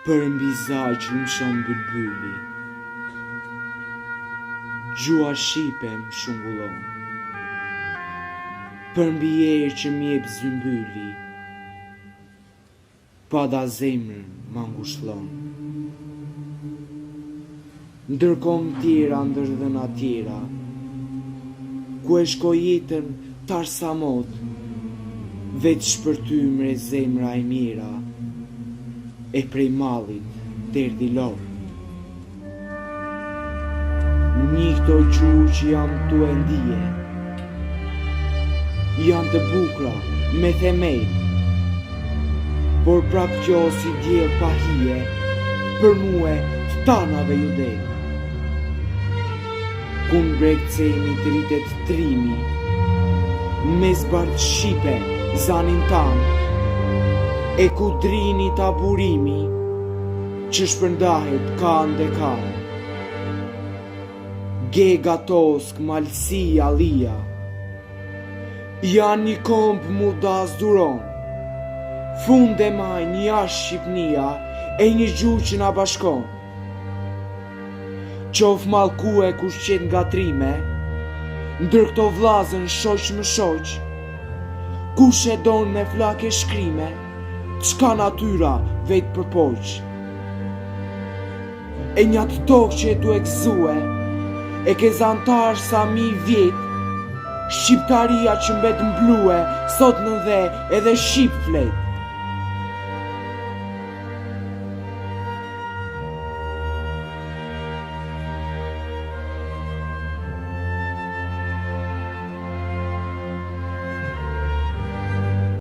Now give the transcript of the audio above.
Për mbi zaq më shon bylbyli, gjua shipe më shungullon. Për mbi erë që m'jep zymbyli, pada zemrën më ngushtlon. Ndërkom tjera ndër dhëna tjera, ku e shko jetën tar sa mot, veç shpërtymre zemra e mira, e prej mallit derdi lot. Një këto gjurë që jam tu e ndije, janë të bukra me themel, por prap kjo si djel pa hije, për muë të tanave ju del. Kun bregcemi të rritet trimi, me zbart shipe zanin tanë, e ku drini taburimi, që shpërndahet kanë dhe kanë. Gega tosk, malsi, alia, janë një kompë mu da zduron. Funde maj një ashtë Shqipnia, e një gjuhë që na bashkon. Qof malkue kush qenë nga trime, ndër këto vlazën shoq më shoq, kush e don me flake shkrime, çka natyra vet përpoq. E një atë tokë që e du e gëzue, e ke zantar sa mi vjet, shqiptaria që mbet mblue, sot në dhe edhe shqip flet.